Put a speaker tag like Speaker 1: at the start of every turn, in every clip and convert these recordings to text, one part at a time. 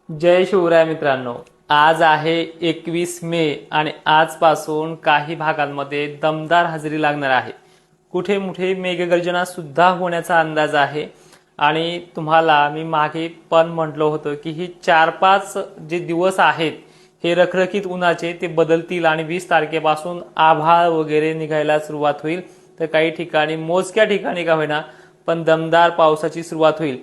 Speaker 1: जय शिवराय मित्रांनो, आज आहे 21 मे आणि आजपासून काही भागांमध्ये दमदार हजेरी लागणार आहे। कुठे कुठे मेघगर्जना सुद्धा होण्याचा अंदाज आहे। आणि तुम्हाला मी मागे पण म्हटलं होतं की ही 4-5 जे दिवस आहेत हे रखरखीत उन्हाचे ते बदलतील आणि 20 तारखेपासून आभाळ वगैरे निघायला सुरुवात होईल। तर काही ठिकाणी मोजक्या ठिकाणी का होईना पण दमदार पावसाची सुरुवात होईल।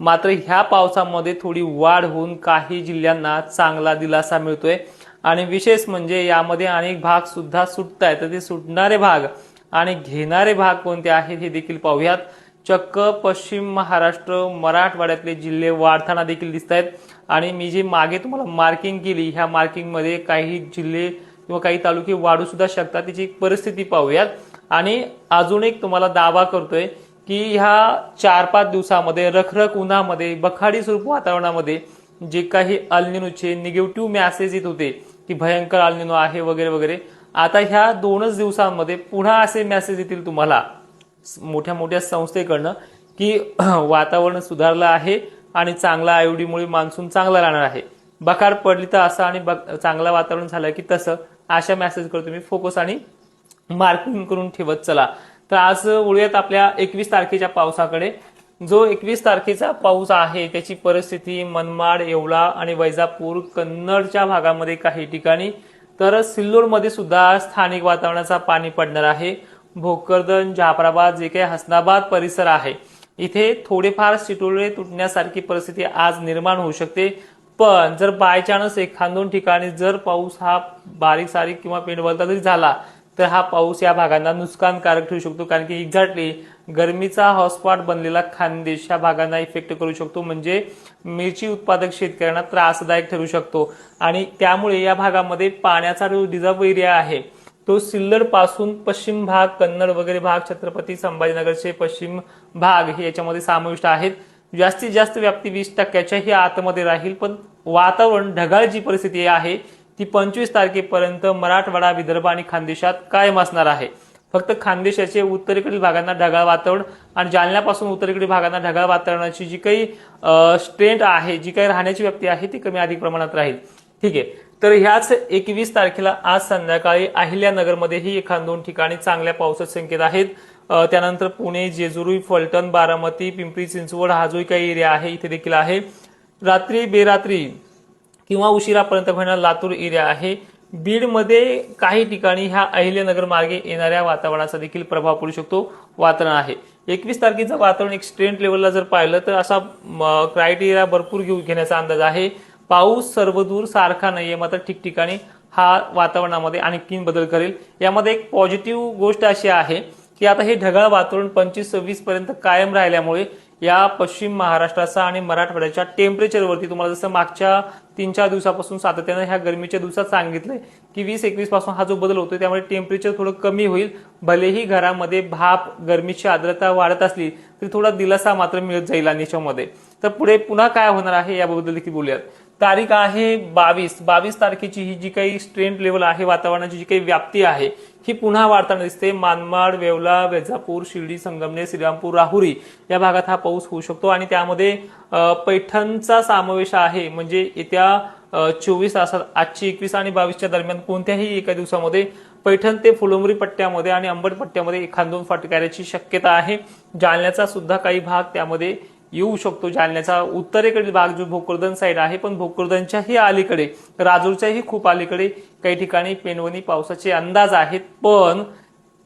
Speaker 1: मात्र ह्या पावसामध्ये थोडी वाढ होऊन काही जिल्ह्यांना चांगला दिलासा मिळतोय आणि विशेष म्हणजे यामध्ये अनेक भाग सुद्धा सुटत आहेत। तर ते सुटणारे भाग आणि घेणारे भाग कोणते आहेत हे देखील पाहूयात। चक्क पश्चिम महाराष्ट्र मराठवाड्यातले जिल्हे वाढताना देखील दिसत आहेत आणि मी जी मागे तुम्हाला मार्किंग केली ह्या मार्किंग मध्ये काही जिल्हे किंवा काही तालुके वाढू सुद्धा शकतात। त्याची परिस्थिती पाहूयात आणि अजून एक तुम्हाला दावा करतोय की ह्या 4-5 दिवसामध्ये रखरख उन्हामध्ये बखाडी स्वरूप वातावरणामध्ये जे काही अल्निनोचे निगेटिव्ह मेसेज येत होते की भयंकर अल्निनो आहे वगैरे वगैरे, आता ह्या 2च दिवसांमध्ये पुन्हा असे मेसेज येतील तुम्हाला मोठ्या मोठ्या संस्थेकडनं की वातावरण सुधारलं आहे आणि चांगला आयोडीमुळे मान्सून चांगला राहणार आहे। बखाड पडली तर असं आणि चांगलं वातावरण झालं की तसं, अशा मेसेजकडे तुम्ही फोकस आणि मार्किंग करून ठेवत चला। तर आज वळूयात आपल्या 21 तारखेच्या पावसाकडे। जो 21 तारखेचा पाऊस आहे त्याची परिस्थिती मनमाड, येवला आणि वैजापूर कन्नडच्या भागामध्ये काही ठिकाणी, तर सिल्लोडमध्ये सुद्धा स्थानिक वातावरणाचा पाणी पडणार आहे। भोकरदन, जाफराबाद जे काही हसनाबाद परिसर आहे इथे थोडेफार शिटोळे तुटण्यासारखी परिस्थिती आज निर्माण होऊ शकते। पण जर बाय चान्स 1-2 ठिकाणी जर पाऊस हा बारीक सारीक किंवा पेंडवलता जरी झाला तर हा पाऊस या भागांना नुकसानकारक ठरू शकतो, कारण की एक्झॅक्टली गरमीचा हॉटस्पॉट बनलेला खानदेश या भागांना इफेक्ट करू शकतो, म्हणजे मिरची उत्पादक शेतकऱ्यांना त्रासदायक ठरू शकतो। आणि त्यामुळे या भागामध्ये पाण्याचा जो रिझर्व एरिया आहे तो सिल्लोड पासून पश्चिम भाग, कन्नड वगैरे भाग, छत्रपती संभाजीनगरचे पश्चिम भाग हे याच्यामध्ये समाविष्ट आहेत। जास्तीत जास्त व्याप्ती 20%च्याही आतमध्ये राहील, पण वातावरण ढगाळ जी परिस्थिती आहे ती 25 तारखेपर्यंत मराठवाडा, विदर्भ आणि खानदेशात कायम असणार आहे। फक्त खानदेशाचे उत्तरेकडील भागांना ढगाळ वातावरण आणि जालन्यापासून उत्तरेकडील भागांना ढगाळ वातावरणाची जी काही स्ट्रेंथ आहे, जी काही राहण्याची व्याप्ती आहे ती कमी अधिक प्रमाणात राहील। ठीक आहे, तर ह्याच 21 तारखेला आज संध्याकाळी अहिल्यानगरमध्येही 1-2 ठिकाणी चांगल्या पावसाचे संकेत आहेत। त्यानंतर पुणे, जेजुरी, फलटण, बारामती, पिंपरी चिंचवड हा जो काही एरिया आहे इथे देखील आहे। रात्री बेरात्री किंवा उशिरापर्यंत होणारा लातूर एरिया आहे। बीडमध्ये काही ठिकाणी ह्या अहिल्यानगर मार्गे येणाऱ्या वातावरणाचा देखील प्रभाव पडू शकतो वातावरण आहे। 21 तारखेचं वातावरण एक स्ट्रेंट लेवलला जर पाहिलं तर असा क्रायटेरिया भरपूर घेण्याचा अंदाज आहे। पाऊस सर्वदूर सारखा नाहीये, मात्र ठिकठिकाणी हा वातावरणामध्ये आणखीन बदल करेल। यामध्ये एक पॉझिटिव्ह गोष्ट अशी आहे की आता हे ढगाळ वातावरण 25-26 पर्यंत कायम राहिल्यामुळे या पश्चिम महाराष्ट्राचा आणि मराठवाड्याच्या टेम्परेचरवरती तुम्हाला जसं मागच्या 3-4 दिवसापासून सातत्याने ह्या गरमीच्या दिवसात सांगितलंय की 20-21 पासून हा जो बदल होतोय त्यामुळे टेम्परेचर थोडं कमी होईल। भलेही घरामध्ये भाप, गरमीची आर्द्रता वाढत असली तरी थोडा दिलासा मात्र मिळत जाईल याच्यामध्ये। तर पुढे पुन्हा काय होणार आहे याबद्दल देखील बोलूयात। तारीख आहे 22 तारखेची ही जी काही स्ट्रेंट लेवल आहे, वातावरणाची जी काही व्याप्ती आहे ही पुन्हा वाढताना दिसते। मानमाड, वेवला, वैजापूर, शिर्डी, संगमनेर, श्रीरामपूर, राहुरी या भागात हा पाऊस होऊ शकतो आणि त्यामध्ये पैठणचा समावेश आहे। म्हणजे येत्या 24 तासात आजची 21 आणि 22च्या दरम्यान कोणत्याही एका दिवसामध्ये पैठण ते फुलंब्री पट्ट्यामध्ये आणि अंबड पट्ट्यामध्ये 1-2 फटकाऱ्याची शक्यता आहे। जालन्याचा सुद्धा काही भाग त्यामध्ये येऊ शकतो। जालन्याचा उत्तरेकडील भाग जो भोकरदन साईड आहे, पण भोकरदनच्याही अलीकडे, राजूरच्याही खूप अलीकडे काही ठिकाणी पेनवणी पावसाचे अंदाज आहेत, पण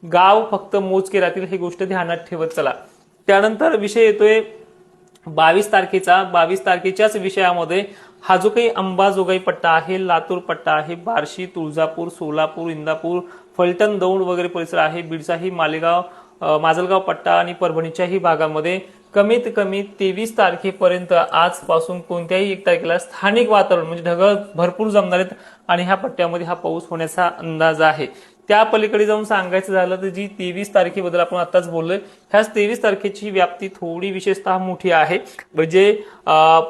Speaker 1: गाव फक्त मोजके राहतील ही गोष्ट ध्यानात ठेवत चला। त्यानंतर विषय येतोय 22 तारखेचा। 22 तारखेच्याच विषयामध्ये हा जो काही अंबाजोगाई पट्टा आहे, लातूर पट्टा आहे, बार्शी, तुळजापूर, सोलापूर, इंदापूर, फलटण, दौंड वगैरे परिसर आहे, बीडचाही मालेगाव, माजलगाव पट्टा आणि परभणीच्याही भागामध्ये कमीत कमी 23 तारखेपर्यंत आजपासून कोणत्याही 1 तारखेला स्थानिक वातावरण म्हणजे ढगाळ भरपूर जमणार आहेत आणि ह्या पट्ट्यामध्ये हा पाऊस होण्याचा अंदाज आहे। त्या पलीकडे जाऊन सांगायचं झालं तर जी 23 तारखेबद्दल आपण आताच बोललोय, ह्याच 23 तारखेची व्याप्ती थोडी विशेषतः मोठी आहे। म्हणजे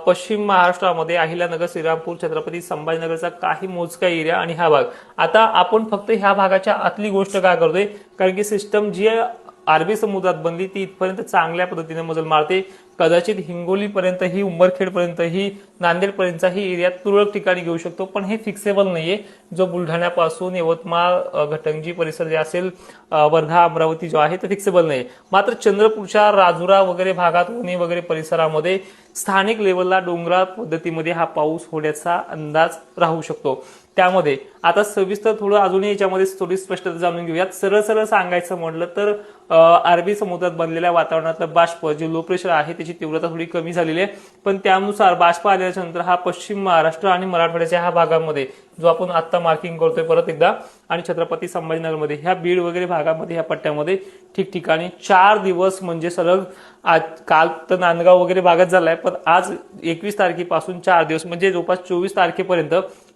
Speaker 1: पश्चिम महाराष्ट्रामध्ये अहिल्यानगर, श्रीरामपूर, छत्रपती संभाजीनगरचा काही मोजका एरिया आणि हा भाग। आता आपण फक्त ह्या भागाच्या आतली गोष्ट का करतोय, कारण की सिस्टम जी अरबी समुद्रात बनली ती इथपर्यंत चांगल्या पद्धतीने मजल मारते। कदाचित हिंगोलीपर्यंत ही, उंबरखेडपर्यंत ही, नांदेडपर्यंत ही एरिया तुरळक ठिकाणी घेऊ शकतो, पण हे फिक्सेबल नाहीये. जो बुलढाण्यापासून यवतमाळ, घटंजी परिसर जे असेल, वर्धा, अमरावती जो आहे तो फिक्सेबल नाही. मात्र चंद्रपूरच्या राजुरा वगैरे भागात, वणी वगैरे परिसरामध्ये स्थानिक लेवलला डोंगराळ पद्धतीमध्ये हा पाऊस होण्याचा अंदाज राहू शकतो. त्यामध्ये आता सविस्तर थोडं अजूनही याच्यामध्ये थोडी स्पष्टता जाणून घेऊयात. सरळ सरळ सांगायचं म्हटलं तर अरबी समुद्रात बनलेल्या वातावरणातलं बाष्प, जे लो प्रेशर आहे त्याची तीव्रता थोडी कमी झालेली आहे. पण त्यानुसार बाष्प आल्याच्या नंतर हा पश्चिम महाराष्ट्र आणि मराठवाड्याच्या ह्या भागामध्ये, जो आपण आता मार्किंग करतोय परत एकदा, आणि छत्रपती संभाजीनगरमध्ये, ह्या बीड वगैरे भागामध्ये, ह्या पट्ट्यामध्ये ठिकठिकाणी 4 दिवस म्हणजे सलग, आज काल तर नांदगाव वगैरे भागात झालाय, पण आज 21 तारखेपासून 4 दिवस म्हणजे जवळपास 24 तारखेपर्यंत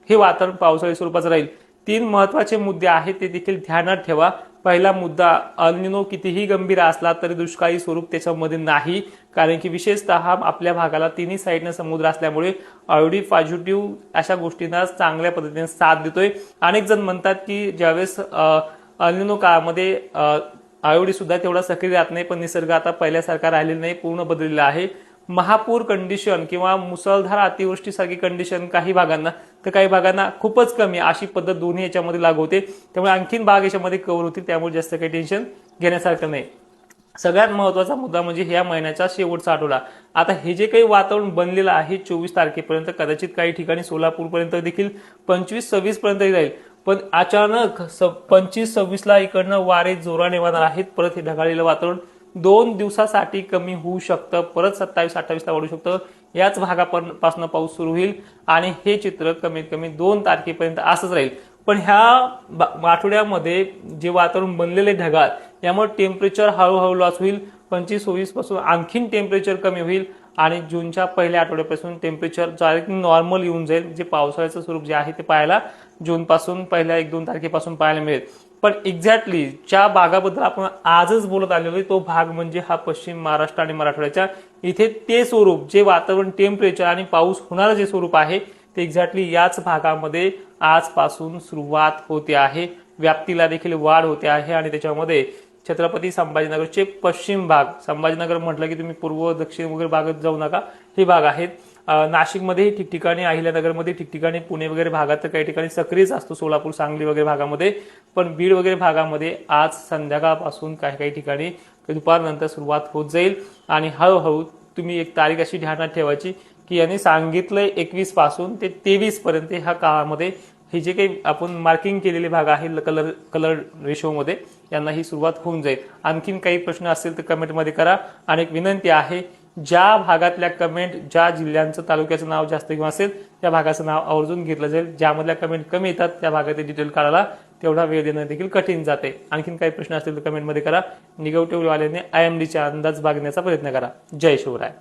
Speaker 1: हे वातावरण पावसाळी स्वरूपाचं राहील. 3 महत्वाचे मुद्दे आहेत ते देखील ध्यानात ठेवा. पहिला मुद्दा, अल निनो कितीही गंभीर असला तरी दुष्काळी स्वरूप त्याच्यामध्ये नाही, कारण की विशेषतः आपल्या भागाला तिन्ही साईडनं समुद्र असल्यामुळे ऑलरेडी पॉझिटिव्ह अशा गोष्टींना चांगल्या पद्धतीने साथ देतोय. अनेक जण म्हणतात की ज्यावेळेस अल निनो काळामध्ये आयोडी सुद्धा तेवढा सक्रिय राहत नाही, पण निसर्ग आता पहिल्यासारखा राहिलेला नाही, पूर्ण बदललेला आहे. महापूर कंडिशन किंवा मुसळधार अतिवृष्टीसारखी कंडिशन काही भागांना, तर काही भागांना खूपच कमी, अशी पद्धत दोन्ही याच्यामध्ये लागू होते. त्यामुळे आणखीन भाग याच्यामध्ये कव्हर होतील, त्यामुळे जास्त काही टेन्शन घेण्यासारखं नाही. सगळ्यात महत्वाचा मुद्दा म्हणजे ह्या महिन्याचा शेवटचा आठवडा. आता हे जे काही वातावरण बनलेलं आहे 24 तारखेपर्यंत, कदाचित काही ठिकाणी सोलापूरपर्यंत देखील 25-26 पर्यंत राहील, पण अचानक 25-26ला इकडनं वारे जोराने वाहणार आहेत. परत हे ढगाळलेलं वातावरण 2 दिवसासाठी कमी होऊ शकतं, परत 27-28ला वाढू शकतं. याच भागापासून पाऊस सुरू होईल आणि हे चित्र कमीत कमी 2 तारखेपर्यंत असंच राहील. पण ह्या आठवड्यामध्ये जे वातावरण बनलेले ढगाळ, यामुळे टेम्परेचर हळूहळू लॉस होईल. 25-26 पासून आणखीन टेम्परेचर कमी होईल आणि जूनच्या पहिल्या आठवड्यापासून टेम्परेचर डायरेक्ट नॉर्मल येऊन जाईल. जे पावसाळ्याचं स्वरूप जे आहे ते पाहायला जूनपासून पहिल्या 1-2 तारखेपासून पाहायला मिळेल. पण एक्झॅक्टली ज्या भागाबद्दल आपण आजच बोलत आलेलो आहे, तो भाग म्हणजे हा पश्चिम महाराष्ट्र आणि मराठवाड्याच्या, इथे ते स्वरूप, जे वातावरण, टेम्परेचर आणि पाऊस होणारं जे स्वरूप आहे, ते एक्झॅक्टली याच भागामध्ये आजपासून सुरुवात होते आहे. व्याप्तीला देखील वाढ होते आहे आणि त्याच्यामध्ये छत्रपती संभाजीनगरचे पश्चिम भाग, संभाजीनगर म्हटलं की तुम्ही पूर्व, दक्षिण वगैरे भागात जाऊ नका, हे भाग आहेत. नाशिकमध्येही ठिकठिकाणी, अहिल्यानगरमध्ये ठिकठिकाणी, पुणे वगैरे भागात तर काही ठिकाणी सक्रियच असतो, सोलापूर, सांगली वगैरे भागामध्ये. पण बीड वगैरे भागामध्ये आज संध्याकाळपासून काही काही ठिकाणी दुपारनंतर सुरुवात होत जाईल आणि हळूहळू तुम्ही एक तारीख अशी ध्यानात ठेवायची की यांनी सांगितलंय 21 पासून ते 23 पर्यंत ह्या काळामध्ये हे जे काही आपण मार्किंग केलेले भाग आहे कलर रेशोमध्ये, यांना ही सुरुवात होऊन जाईल. आणखीन काही प्रश्न असतील तर कमेंटमध्ये करा. आणि एक विनंती आहे, ज्या भागातल्या कमेंट, ज्या जिल्ह्यांचं, तालुक्याचं नाव जास्त किंवा असेल त्या भागाचं नाव आवर्जून घेतलं जाईल. ज्यामधल्या कमेंट कमी येतात त्या भागाचे डिटेल काढायला तेवढा वेळ देणं देखील कठीण जाते. आणखीन काही प्रश्न असतील तर कमेंटमध्ये करा. निगेटिव्ह वाल्याने IMDचा अंदाज बागण्याचा प्रयत्न करा. जय शिवराय.